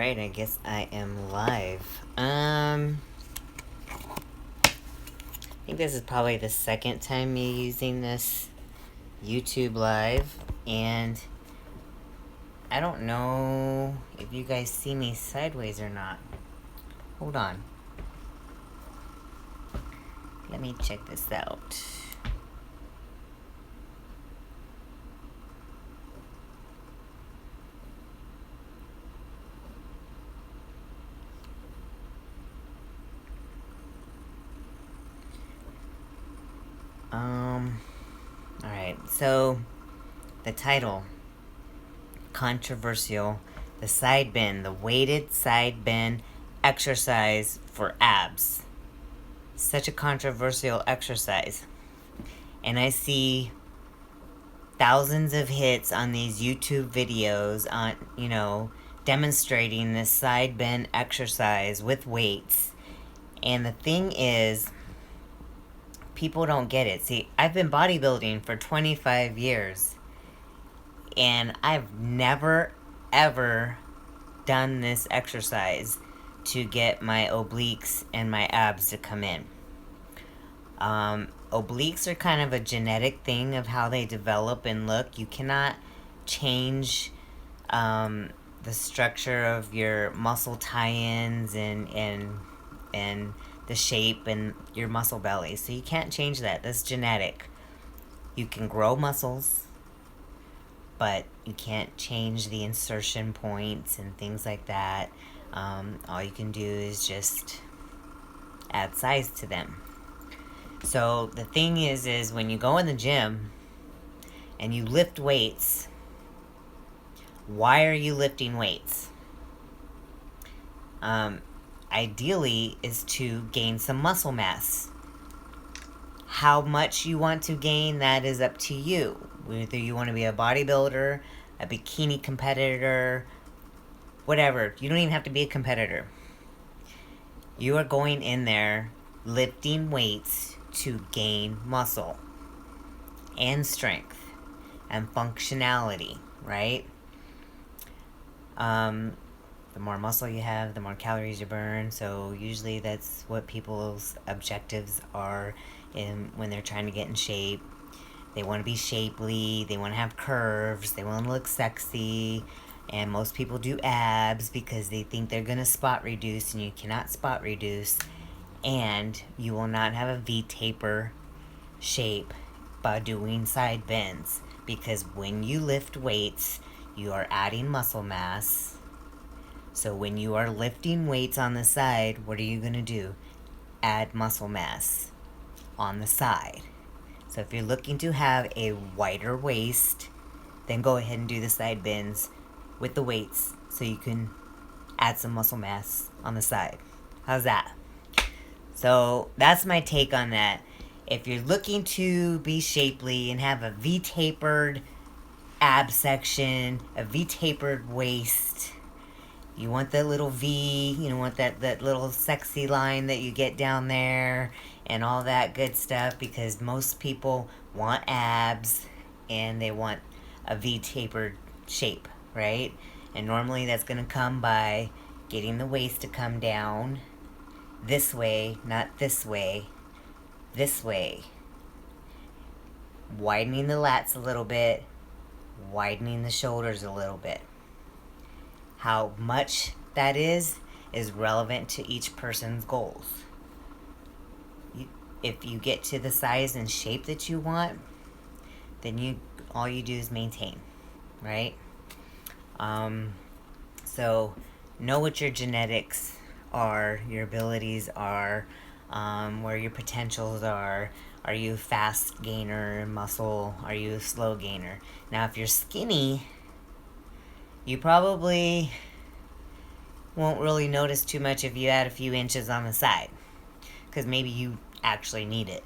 Alright, I guess I am live. I think this is probably the second time me using this YouTube live, and I don't know if you guys see me sideways or not. Hold on. Let me check this out. Alright, so the title, controversial, the side bend, the weighted side bend exercise for abs. Such a controversial exercise. And I see thousands of hits on these YouTube videos on, demonstrating this side bend exercise with weights. And the thing is, people don't get it. See, I've been bodybuilding for 25 years, and I've never, ever done this exercise to get my obliques and my abs to come in. Obliques are kind of a genetic thing of how they develop and look. You cannot change the structure of your muscle tie-ins and the shape and your muscle belly. So you can't change that. That's genetic. You can grow muscles, but you can't change the insertion points and things like that. All you can do is just add size to them. So the thing is when you go in the gym and you lift weights, why are you lifting weights? Ideally is to gain some muscle mass. How much you want to gain, that is up to you. Whether you want to be a bodybuilder, a bikini competitor, whatever. You don't even have to be a competitor. You are going in there lifting weights to gain muscle and strength and functionality, right? The more muscle you have, the more calories you burn. So usually that's what people's objectives are when they're trying to get in shape. They want to be shapely, they want to have curves, they want to look sexy. And most people do abs because they think they're going to spot reduce, and you cannot spot reduce. And you will not have a V-taper shape by doing side bends. Because when you lift weights, you are adding muscle mass. So when you are lifting weights on the side, what are you going to do? Add muscle mass on the side. So if you're looking to have a wider waist, then go ahead and do the side bends with the weights so you can add some muscle mass on the side. How's that? So that's my take on that. If you're looking to be shapely and have a V-tapered ab section, a V-tapered waist, you want that little V, you want that little sexy line that you get down there and all that good stuff, because most people want abs and they want a V-tapered shape, right? And normally that's going to come by getting the waist to come down this way, not this way, this way. Widening the lats a little bit, widening the shoulders a little bit. How much that is relevant to each person's goals. If you get to the size and shape that you want, then all you do is maintain, right? So know what your genetics are, your abilities are, where your potentials are. Are you a fast gainer in muscle? Are you a slow gainer? Now, if you're skinny, you probably won't really notice too much if you add a few inches on the side, because maybe you actually need it.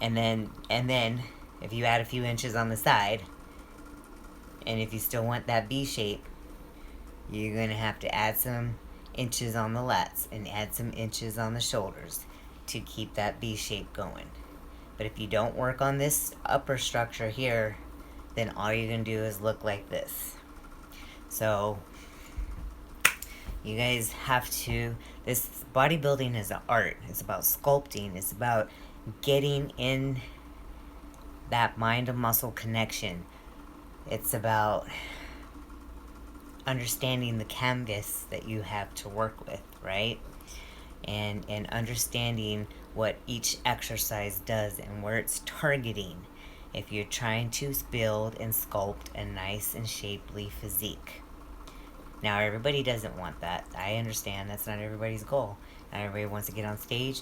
And then if you add a few inches on the side, and if you still want that B shape, you're going to have to add some inches on the lats and add some inches on the shoulders to keep that B shape going. But if you don't work on this upper structure here, then all you're going to do is look like this. So You guys have to, this bodybuilding is an art. It's about sculpting. It's about getting in that mind and muscle connection. It's about understanding the canvas that you have to work with, right? And understanding what each exercise does and where it's targeting if you're trying to build and sculpt a nice and shapely physique. Now, everybody doesn't want that. I understand that's not everybody's goal. Not everybody wants to get on stage,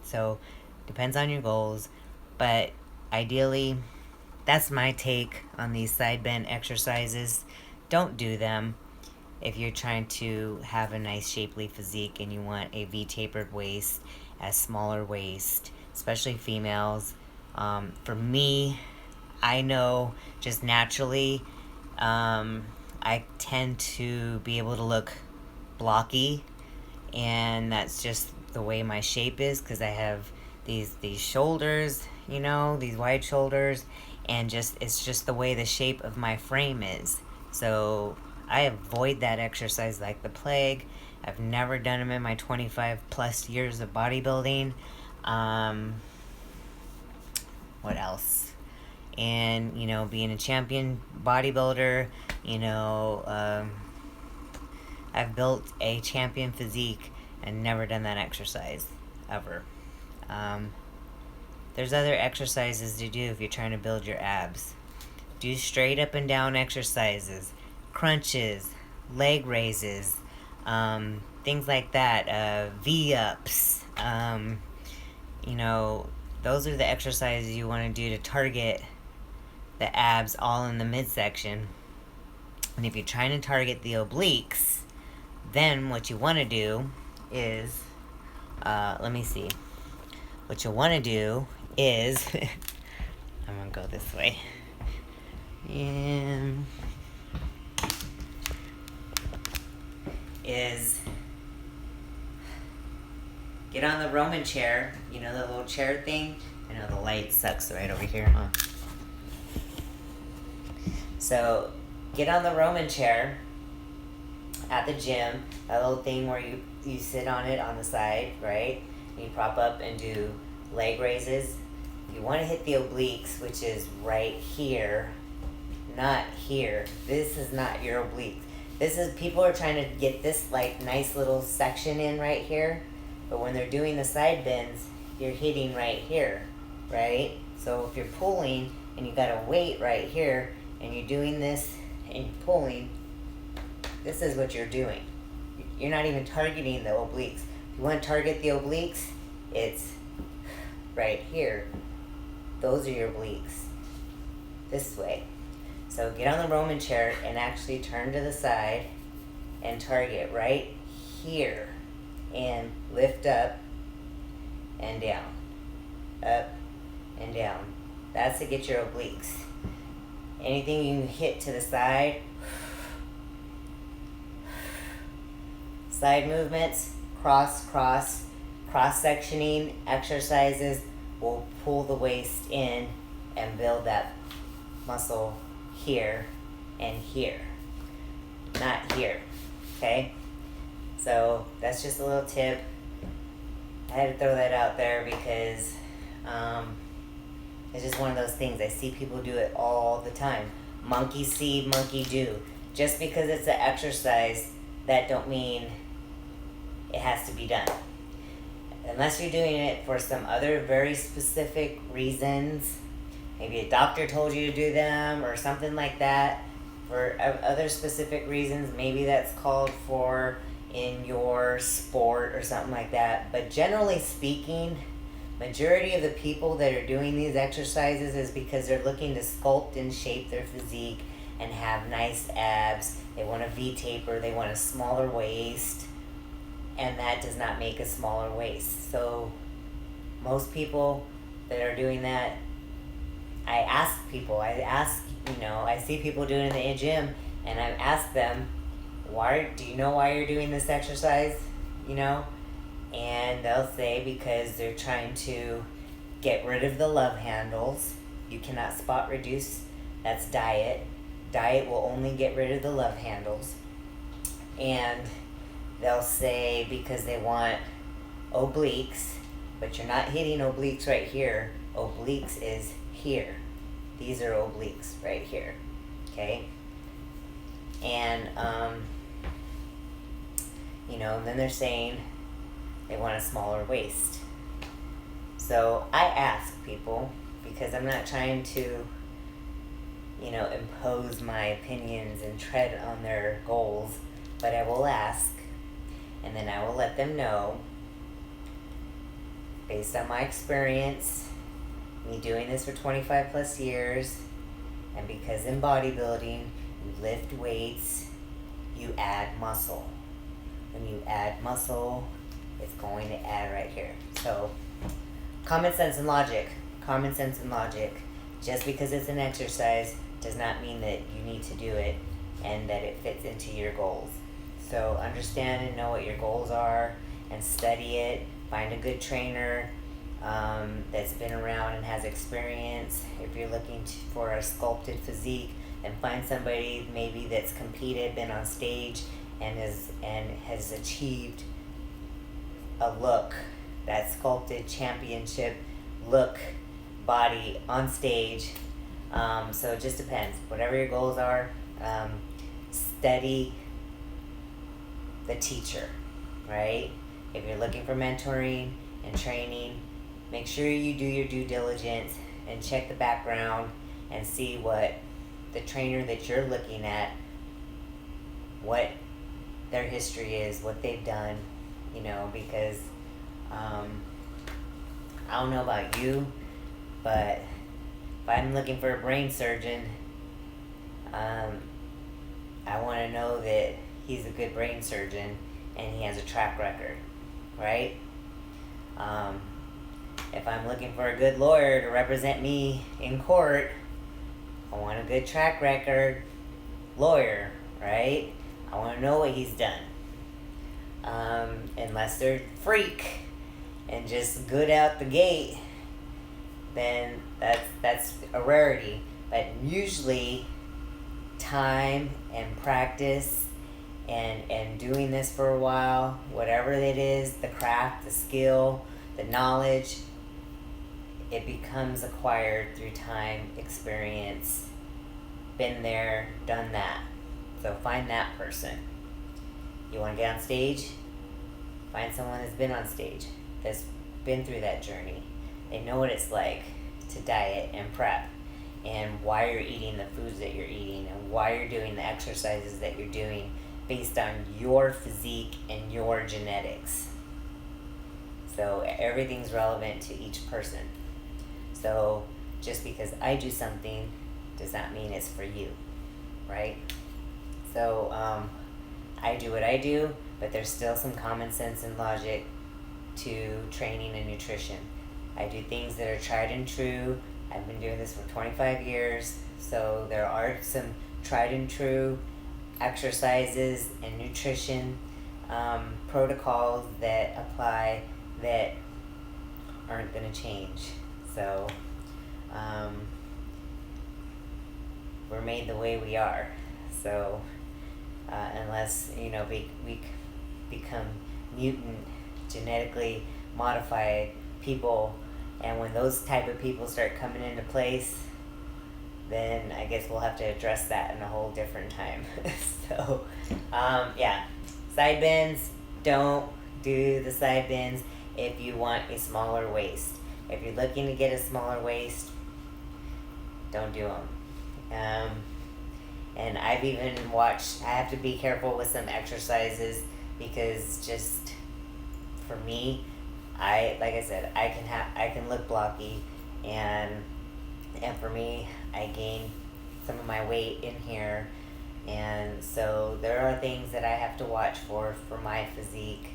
so depends on your goals. But ideally, that's my take on these side bend exercises. Don't do them if you're trying to have a nice shapely physique and you want a V-tapered waist, a smaller waist, especially females. For me, I know just naturally, I tend to be able to look blocky, and that's just the way my shape is, because I have these shoulders, these wide shoulders, and it's just the way the shape of my frame is. So I avoid that exercise like the plague. I've never done them in my 25 plus years of bodybuilding. What else? And, being a champion bodybuilder, I've built a champion physique and never done that exercise, ever. There's other exercises to do if you're trying to build your abs. Do straight up and down exercises, crunches, leg raises, things like that, V-ups. Those are the exercises you want to do to target the abs all in the midsection. And if you're trying to target the obliques, then what you want to do is, What you want to do is, I'm going to go this way. And is get on the Roman chair, the little chair thing. I know the light sucks right over here, huh? So get on the Roman chair at the gym, that little thing where you sit on it on the side, right? And you prop up and do leg raises. You want to hit the obliques, which is right here, not here. This is not your obliques. People are trying to get this nice little section in right here, but when they're doing the side bends, you're hitting right here, right? So if you're pulling and you got a weight right here and you're doing this and you're pulling, this is what you're doing. You're not even targeting the obliques. If you want to target the obliques, it's right here. Those are your obliques. This way. So get on the Roman chair and actually turn to the side and target right here. And lift up and down. Up and down. That's to get your obliques. Anything you can hit to the side. Side movements, cross-sectioning exercises will pull the waist in and build that muscle here and here, not here, okay? So that's just a little tip. I had to throw that out there because it's just one of those things. I see people do it all the time. Monkey see, monkey do. Just because it's an exercise, that don't mean it has to be done. Unless you're doing it for some other very specific reasons. Maybe a doctor told you to do them or something like that. For other specific reasons, maybe that's called for in your sport or something like that. But generally speaking, majority of the people that are doing these exercises is because they're looking to sculpt and shape their physique and have nice abs. They want a V-taper, they want a smaller waist, and that does not make a smaller waist. So most people that are doing that, I see people doing it in the gym, and I ask them, do you know why you're doing this exercise? And they'll say because they're trying to get rid of the love handles. You cannot spot reduce. That's diet. Diet will only get rid of the love handles. And they'll say because they want obliques, but you're not hitting obliques right here. Obliques is here. These are obliques right here. Okay? And, then they're saying they want a smaller waist. So I ask people, because I'm not trying to, impose my opinions and tread on their goals, but I will ask, and then I will let them know, based on my experience, me doing this for 25 plus years, and because in bodybuilding, you lift weights, you add muscle. When you add muscle, it's going to add right here. So, common sense and logic. Common sense and logic. Just because it's an exercise does not mean that you need to do it and that it fits into your goals. So understand and know what your goals are and study it. Find a good trainer that's been around and has experience. If you're looking for a sculpted physique, then find somebody maybe that's competed, been on stage, and has achieved a look, that sculpted championship look, body on stage. So it just depends. Whatever your goals are, study the teacher, right? If you're looking for mentoring and training, make sure you do your due diligence and check the background and see what the trainer that you're looking at, what their history is, what they've done, because I don't know about you, but if I'm looking for a brain surgeon, I want to know that he's a good brain surgeon and he has a track record, right? If I'm looking for a good lawyer to represent me in court, I want a good track record lawyer, right? I want to know what he's done. Unless they're freak and just good out the gate, then that's a rarity. But usually time and practice and doing this for a while, whatever it is, the craft, the skill, the knowledge, it becomes acquired through time, experience, been there, done that. So find that person. You want to get on stage? Find someone that's been on stage, that's been through that journey. They know what it's like to diet and prep, and why you're eating the foods that you're eating, and why you're doing the exercises that you're doing based on your physique and your genetics. So everything's relevant to each person. So just because I do something does not mean it's for you, right? So I do what I do, but there's still some common sense and logic to training and nutrition. I do things that are tried and true. I've been doing this for 25 years, so there are some tried and true exercises and nutrition protocols that apply that aren't going to change. So we're made the way we are. So unless we become mutant, genetically modified people, and when those type of people start coming into place, then I guess we'll have to address that in a whole different time. So side bends, don't do the side bends if you want a smaller waist. If you're looking to get a smaller waist, don't do them. And I've even watched, I have to be careful with some exercises, because just for me, like I said, I can look blocky, and for me, I gain some of my weight in here, and so there are things that I have to watch for my physique,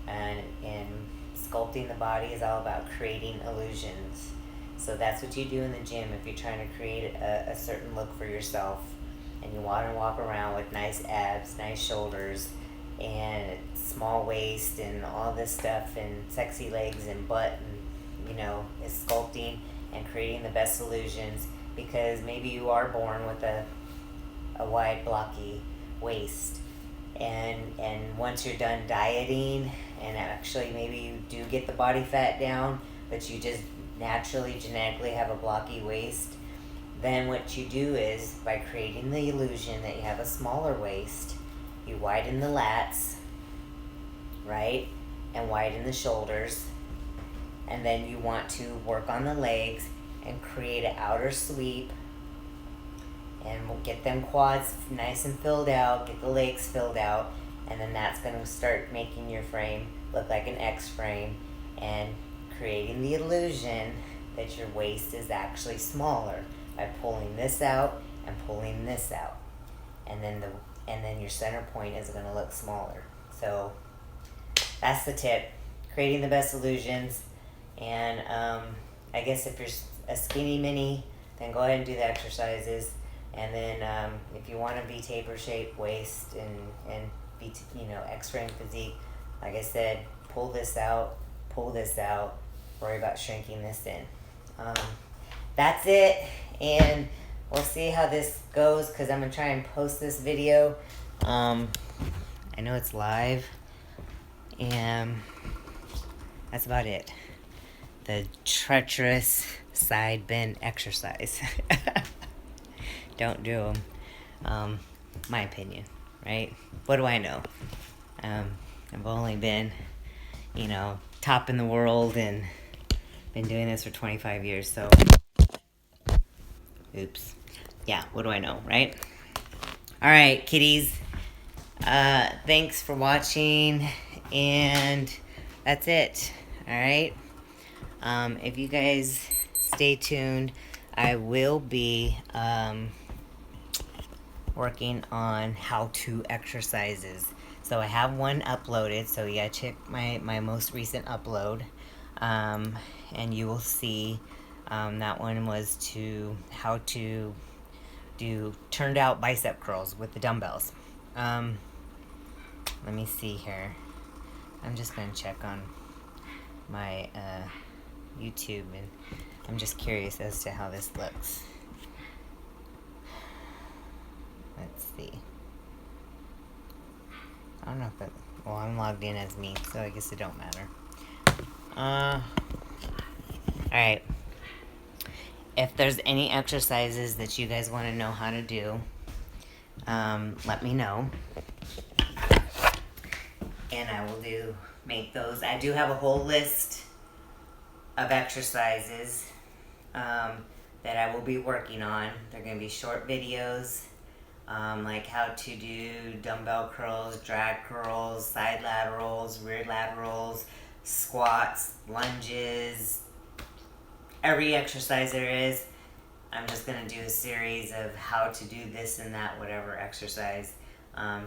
and sculpting the body is all about creating illusions. So that's what you do in the gym if you're trying to create a certain look for yourself, and you want to walk around with nice abs, nice shoulders, and small waist and all this stuff, and sexy legs and butt, and is sculpting and creating the best illusions, because maybe you are born with a wide blocky waist, And once you're done dieting, and actually maybe you do get the body fat down, but you just naturally genetically have a blocky waist, then what you do is, by creating the illusion that you have a smaller waist, you widen the lats, right, and widen the shoulders, and then you want to work on the legs and create an outer sweep, and we'll get them quads nice and filled out, get the legs filled out, and then that's going to start making your frame look like an X frame and creating the illusion that your waist is actually smaller by pulling this out and pulling this out, and then your center point is going to look smaller. So that's the tip: creating the best illusions. And I guess if you're a skinny mini, then go ahead and do the exercises. And then if you want to be taper shape waist and be X-frame physique, like I said, pull this out, worry about shrinking this in. That's it, and we'll see how this goes, because I'm going to try and post this video. I know it's live, and that's about it. The treacherous side bend exercise. Don't do them. My opinion, right? What do I know? I've only been, top in the world and been doing this for 25 years, so oops. Yeah, what do I know, right? All right, kitties. Thanks for watching, and that's it. All right. If you guys stay tuned, I will be working on how-to exercises. So I have one uploaded, so you gotta check my most recent upload, and you will see that one was how to do turned out bicep curls with the dumbbells. Let me see here. I'm just gonna check on my YouTube, and I'm just curious as to how this looks. Let's see. I don't know if well, I'm logged in as me, so I guess it don't matter. Alright. If there's any exercises that you guys want to know how to do, let me know. And I will make those. I do have a whole list of exercises that I will be working on. They're going to be short videos, like how to do dumbbell curls, drag curls, side laterals, rear laterals, squats, lunges, every exercise there is. I'm just going to do a series of how to do this and that, whatever exercise,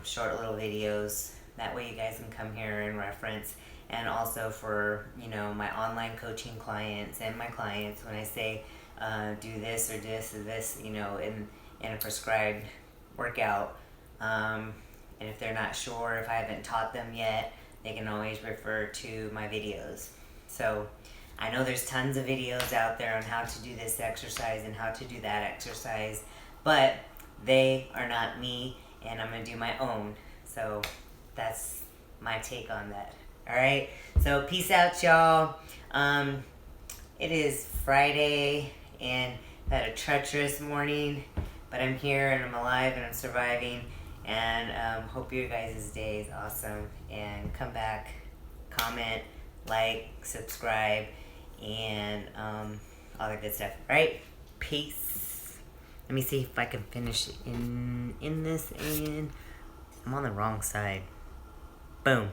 short little videos. That way you guys can come here and reference. And also for, my online coaching clients and my clients, when I say do this or this or this, in a prescribed workout, and if they're not sure, if I haven't taught them yet, they can always refer to my videos. So I know there's tons of videos out there on how to do this exercise and how to do that exercise, but they are not me, and I'm going to do my own. So that's my take on that. All right, so peace out, y'all. It is Friday, and I had a treacherous morning, but I'm here, and I'm alive, and I'm surviving, and hope your guys' day is awesome. And come back, comment, like, subscribe, and all that good stuff. All right, peace. Let me see if I can finish in this, and I'm on the wrong side. Boom.